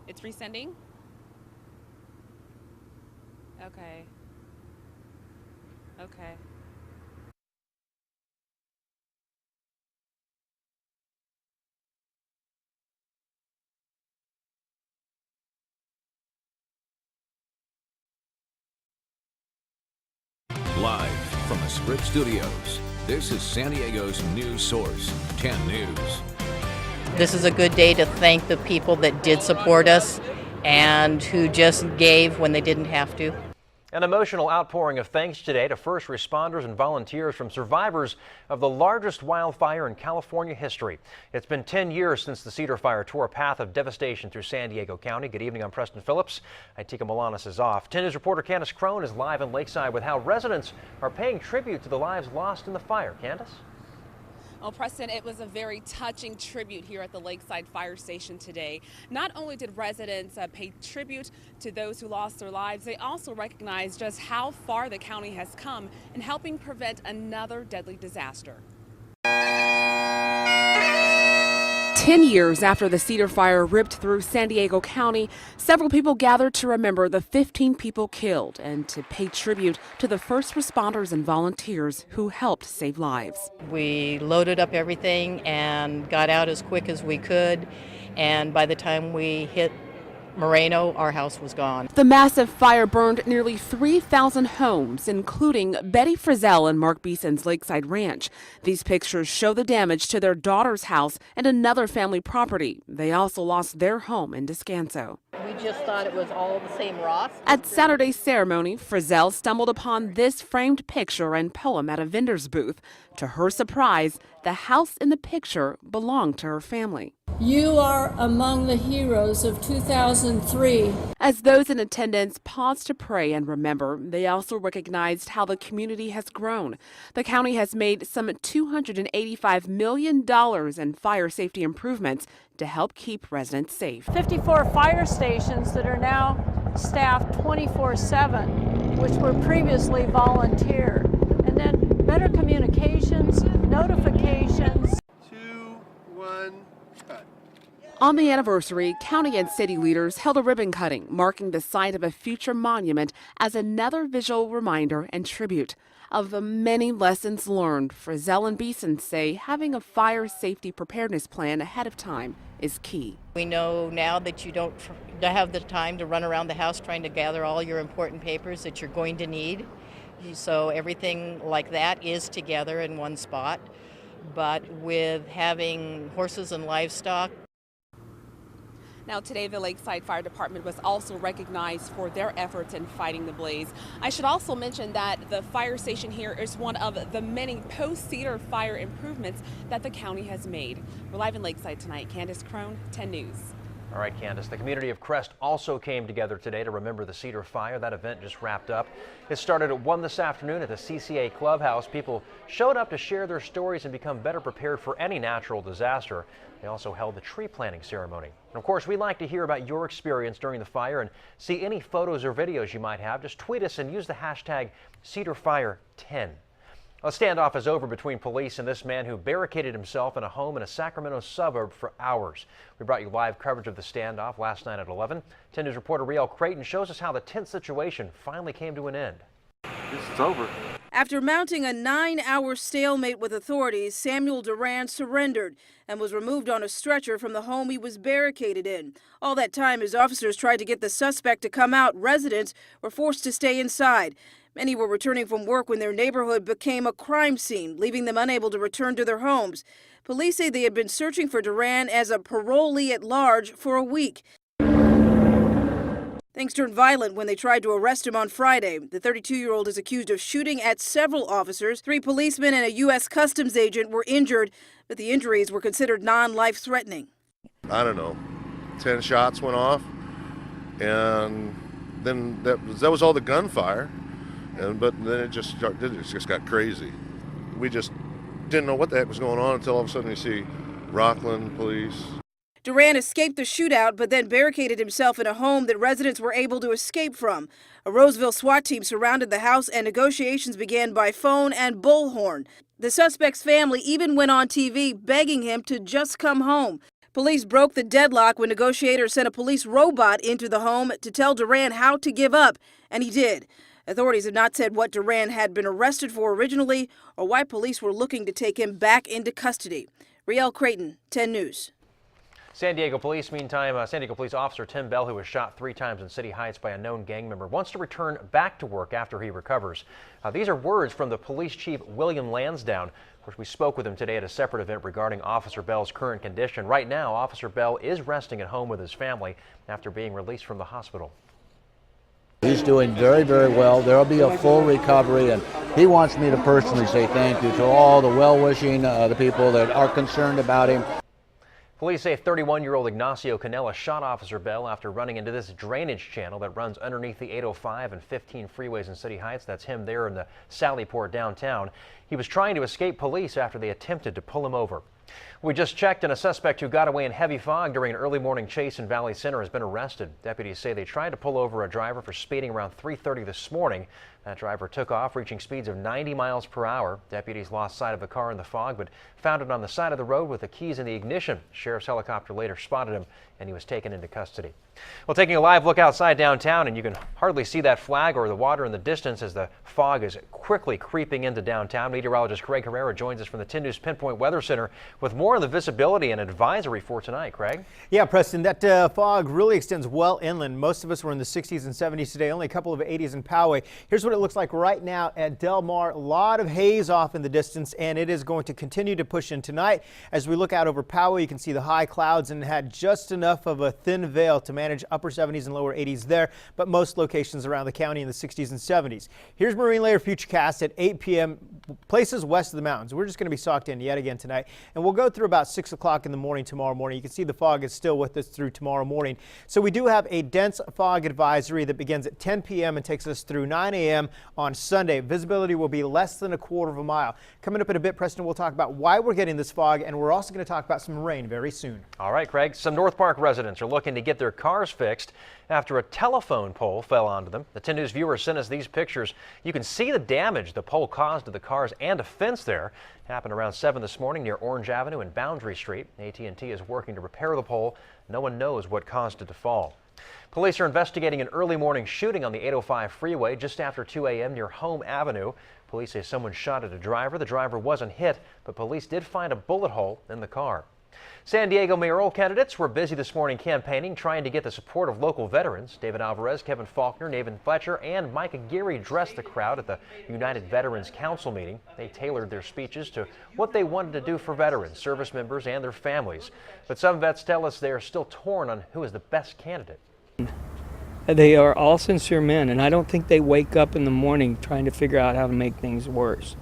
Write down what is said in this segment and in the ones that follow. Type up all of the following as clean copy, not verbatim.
It's resending? Okay. Okay. Live from the Script Studios, this is San Diego's news source, 10 News. This is a good day to thank the people that did support us and who just gave when they didn't have to. An emotional outpouring of thanks today to first responders and volunteers from survivors of the largest wildfire in California history. It's been 10 years since the Cedar Fire tore a path of devastation through San Diego County. Good evening, I'm Preston Phillips. Itika Milanis is off. 10 News reporter Candace Crone is live in Lakeside with how residents are paying tribute to the lives lost in the fire. Candace? Well, Preston, it was a very touching tribute here at the Lakeside Fire Station today. Not only did residents pay tribute to those who lost their lives, they also recognized just how far the county has come in helping prevent another deadly disaster. 10 years after the Cedar Fire ripped through San Diego County, several people gathered to remember the 15 people killed and to pay tribute to the first responders and volunteers who helped save lives. We loaded up everything and got out as quick as we could, and by the time we hit Moreno, our house was gone. The massive fire burned nearly 3,000 homes, including Betty Frizzell and Mark Beeson's Lakeside Ranch. These pictures show the damage to their daughter's house and another family property. They also lost their home in Descanso. We just thought it was all the same Ross. At Saturday's ceremony, Frizzell stumbled upon this framed picture and poem at a vendor's booth. To her surprise, the house in the picture belonged to her family. You are among the heroes of 2003. As those in attendance paused to pray and remember, they also recognized how the community has grown. The county has made some $285 million in fire safety improvements to help keep residents safe. 54 fire stations that are now staffed 24/7, which were previously volunteer. And then better communications, notifications. 2, 1, cut. On the anniversary, county and city leaders held a ribbon cutting, marking the site of a future monument as another visual reminder and tribute. Of the many lessons learned, Frizzell and Beeson say having a fire safety preparedness plan ahead of time is key. We know now that you don't have the time to run around the house trying to gather all your important papers that you're going to need. So everything like that is together in one spot. But with having horses and livestock. Now today, the Lakeside Fire Department was also recognized for their efforts in fighting the blaze. I should also mention that the fire station here is one of the many post-Cedar fire improvements that the county has made. We're live in Lakeside tonight. Candace Crone, 10 News. All right, Candace. The community of Crest also came together today to remember the Cedar Fire. That event just wrapped up. It started at 1 this afternoon at the CCA Clubhouse. People showed up to share their stories and become better prepared for any natural disaster. They also held the tree planting ceremony. And of course, we'd like to hear about your experience during the fire and see any photos or videos you might have. Just tweet us and use the hashtag CedarFire10. A standoff is over between police and this man who barricaded himself in a home in a Sacramento suburb for hours. We brought you live coverage of the standoff last night at 11. 10 News reporter Riel Creighton shows us how the tense situation finally came to an end. It's over. After mounting a 9-hour stalemate with authorities, Samuel Duran surrendered and was removed on a stretcher from the home he was barricaded in. All that time, as officers tried to get the suspect to come out, residents were forced to stay inside. Many were returning from work when their neighborhood became a crime scene, leaving them unable to return to their homes. Police say they had been searching for Duran as a parolee at large for a week. Things turned violent when they tried to arrest him on Friday. The 32-year-old is accused of shooting at several officers. 3 policemen and a U.S. Customs agent were injured, but the injuries were considered non-life-threatening. I don't know. 10 shots went off, and then that was all the gunfire. But then it just got crazy. We just didn't know what the heck was going on until all of a sudden you see Rockland police. Duran escaped the shootout, but then barricaded himself in a home that residents were able to escape from. A Roseville SWAT team surrounded the house, and negotiations began by phone and bullhorn. The suspect's family even went on TV begging him to just come home. Police broke the deadlock when negotiators sent a police robot into the home to tell Duran how to give up, and he did. Authorities have not said what Duran had been arrested for originally or why police were looking to take him back into custody. Riel Creighton, 10 News. San Diego Police, meantime, San Diego Police Officer Tim Bell, who was shot 3 times in City Heights by a known gang member, wants to return back to work after he recovers. These are words from the police chief, William Lansdowne. Of course, we spoke with him today at a separate event regarding Officer Bell's current condition. Right now, Officer Bell is resting at home with his family after being released from the hospital. He's doing very, very well. There'll be a full recovery, and he wants me to personally say thank you to all the well-wishing, the people that are concerned about him. Police say 31-year-old Ignacio Canella shot Officer Bell after running into this drainage channel that runs underneath the 805 and 15 freeways in City Heights. That's him there in the Sallyport downtown. He was trying to escape police after they attempted to pull him over. We just checked, and a suspect who got away in heavy fog during an early morning chase in Valley Center has been arrested. Deputies say they tried to pull over a driver for speeding around 3:30 this morning. That driver took off, reaching speeds of 90 miles per hour. Deputies lost sight of the car in the fog, but found it on the side of the road with the keys in the ignition. Sheriff's helicopter later spotted him, and he was taken into custody. Well, taking a live look outside downtown, and you can hardly see that flag or the water in the distance as the fog is quickly creeping into downtown. Meteorologist Craig Herrera joins us from the 10 News Pinpoint Weather Center with more on the visibility and advisory for tonight. Craig? Yeah, Preston, that fog really extends well inland. Most of us were in the 60s and 70s today, only a couple of 80s in Poway. Here's what it looks like right now at Del Mar. A lot of haze off in the distance, and it is going to continue to push in tonight. As we look out over Poway, you can see the high clouds and had just enough of a thin veil to manage upper 70s and lower 80s there, but most locations around the county in the 60s and 70s. Here's marine layer futurecast at 8 p.m. places west of the mountains. We're just going to be socked in yet again tonight, and we'll go through about 6 o'clock in the morning tomorrow morning. You can see the fog is still with us through tomorrow morning. So we do have a dense fog advisory that begins at 10 p.m. and takes us through 9 a.m. on Sunday. Visibility will be less than a quarter of a mile. Coming up in a bit, Preston, we'll talk about why we're getting this fog, and we're also going to talk about some rain very soon. All right, Craig. Some North Park residents are looking to get their cars fixed after a telephone pole fell onto them. The 10 News viewers sent us these pictures. You can see the damage the pole caused to the cars and a fence there. It happened around 7 this morning near Orange Avenue and Boundary Street. AT&T is working to repair the pole. No one knows what caused it to fall. Police are investigating an early morning shooting on the 805 freeway just after 2 a.m. near Home Avenue. Police say someone shot at a driver. The driver wasn't hit, but police did find a bullet hole in the car. San Diego mayoral candidates were busy this morning campaigning, trying to get the support of local veterans. David Alvarez, Kevin Faulkner, Nathan Fletcher, and Micah Geary dressed the crowd at the United Veterans Council meeting. They tailored their speeches to what they wanted to do for veterans, service members, and their families. But some vets tell us they are still torn on who is the best candidate. They are all sincere men, and I don't think they wake up in the morning trying to figure out how to make things worse.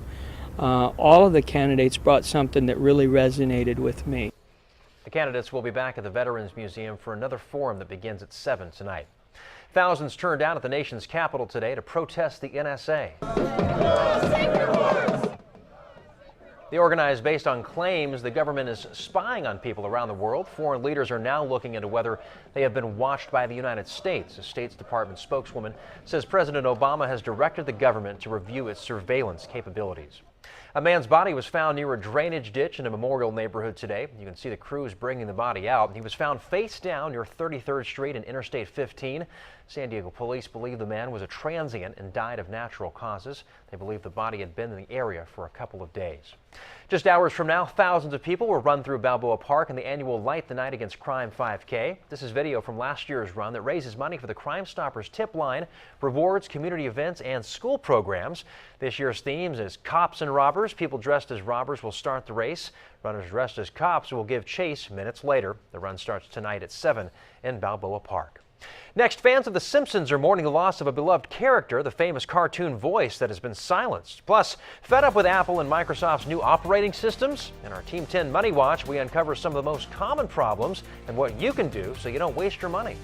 All of the candidates brought something that really resonated with me. The candidates will be back at the Veterans Museum for another forum that begins at 7 tonight. Thousands turned out at the nation's capital today to protest the NSA. The organized based on claims the government is spying on people around the world. Foreign leaders are now looking into whether they have been watched by the United States. A State Department spokeswoman says President Obama has directed the government to review its surveillance capabilities. A man's body was found near a drainage ditch in a Memorial neighborhood today. You can see the crews bringing the body out. He was found face down near 33rd Street and Interstate 15. San Diego police believe the man was a transient and died of natural causes. They believe the body had been in the area for a couple of days. Just hours from now, thousands of people will run through Balboa Park in the annual Light the Night Against Crime 5K. This is video from last year's run that raises money for the Crime Stoppers tip line, rewards, community events, and school programs. This year's theme is Cops and Robbers. People dressed as robbers will start the race. Runners dressed as cops will give chase minutes later. The run starts tonight at 7 in Balboa Park. Next, fans of The Simpsons are mourning the loss of a beloved character, the famous cartoon voice that has been silenced. Plus, fed up with Apple and Microsoft's new operating systems? In our Team 10 Money Watch, we uncover some of the most common problems and what you can do so you don't waste your money.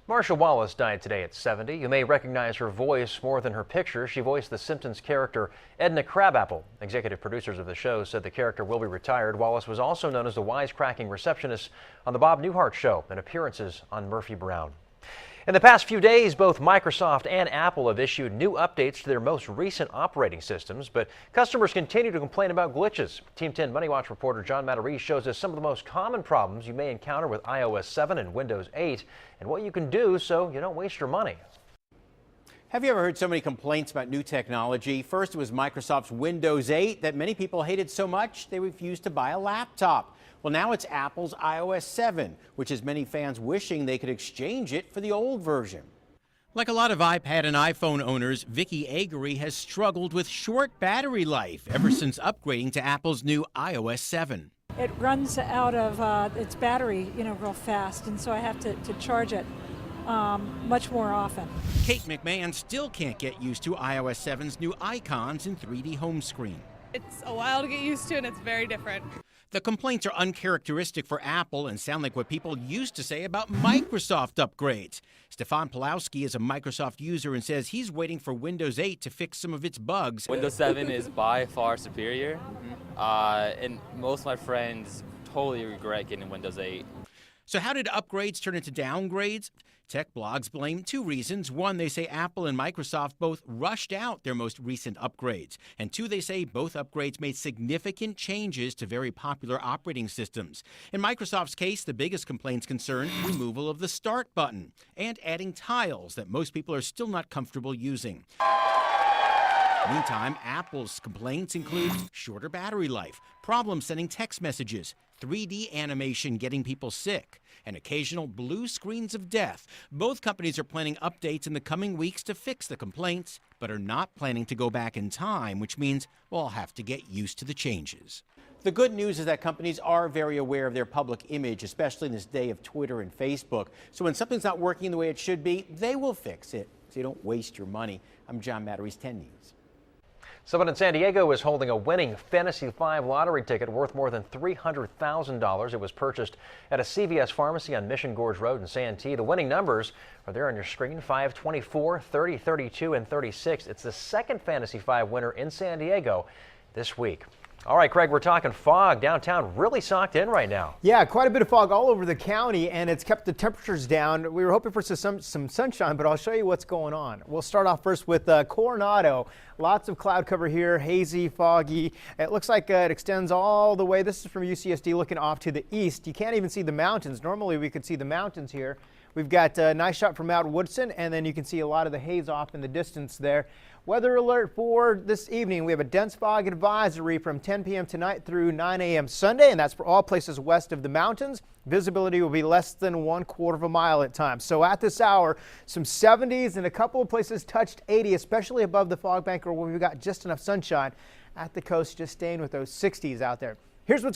Marsha Wallace died today at 70. You may recognize her voice more than her picture. She voiced the Simpsons character Edna Crabapple. Executive producers of the show said the character will be retired. Wallace was also known as the wisecracking receptionist on the Bob Newhart Show and appearances on Murphy Brown. In the past few days, both Microsoft and Apple have issued new updates to their most recent operating systems, but customers continue to complain about glitches. Team 10 Money Watch reporter John Matarese shows us some of the most common problems you may encounter with iOS 7 and Windows 8 and what you can do so you don't waste your money. Have you ever heard so many complaints about new technology? First, it was Microsoft's Windows 8 that many people hated so much they refused to buy a laptop. Well, now it's Apple's iOS 7, which has many fans wishing they could exchange it for the old version. Like a lot of iPad and iPhone owners, Vicky Agery has struggled with short battery life ever since upgrading to Apple's new iOS 7. It runs out of its battery, real fast, and so I have to charge it much more often. Kate McMahon still can't get used to iOS 7's new icons and 3D home screen. It's a while to get used to, and it's very different. The complaints are uncharacteristic for Apple and sound like what people used to say about Microsoft upgrades. Stefan Pawlowski is a Microsoft user and says he's waiting for Windows 8 to fix some of its bugs. Windows 7 is by far superior, and most of my friends totally regret getting Windows 8. So how did upgrades turn into downgrades? Tech blogs blame two reasons. One, they say Apple and Microsoft both rushed out their most recent upgrades. And two, they say both upgrades made significant changes to very popular operating systems. In Microsoft's case, the biggest complaints concern removal of the Start button and adding tiles that most people are still not comfortable using. Meantime, Apple's complaints include shorter battery life, problems sending text messages, 3D animation getting people sick, and occasional blue screens of death. Both companies are planning updates in the coming weeks to fix the complaints, but are not planning to go back in time, which means we'll have to get used to the changes. The good news is that companies are very aware of their public image, especially in this day of Twitter and Facebook. So when something's not working the way it should be, they will fix it so you don't waste your money. I'm John Matarese, 10 News. Someone in San Diego is holding a winning Fantasy 5 lottery ticket worth more than $300,000. It was purchased at a CVS pharmacy on Mission Gorge Road in Santee. The winning numbers are there on your screen: 5, 24, 30, 32, and 36. It's the second Fantasy 5 winner in San Diego this week. All right, Craig, we're talking fog. Downtown really socked in right now. Yeah, quite a bit of fog all over the county, and it's kept the temperatures down. We were hoping for some sunshine, but I'll show you what's going on. We'll start off first with Coronado. Lots of cloud cover here, hazy, foggy. It looks like it extends all the way. This is from UCSD looking off to the east. You can't even see the mountains. Normally we could see the mountains here. We've got a nice shot from Mount Woodson, and then you can see a lot of the haze off in the distance there. Weather alert for this evening. We have a dense fog advisory from 10 p.m. tonight through 9 a.m. Sunday, and that's for all places west of the mountains. Visibility will be less than 1/4 of a mile at times. So at this hour, some 70s and a couple of places touched 80, especially above the fog bank or where we've got just enough sunshine. At the coast, just staying with those 60s out there. Here's what's going on.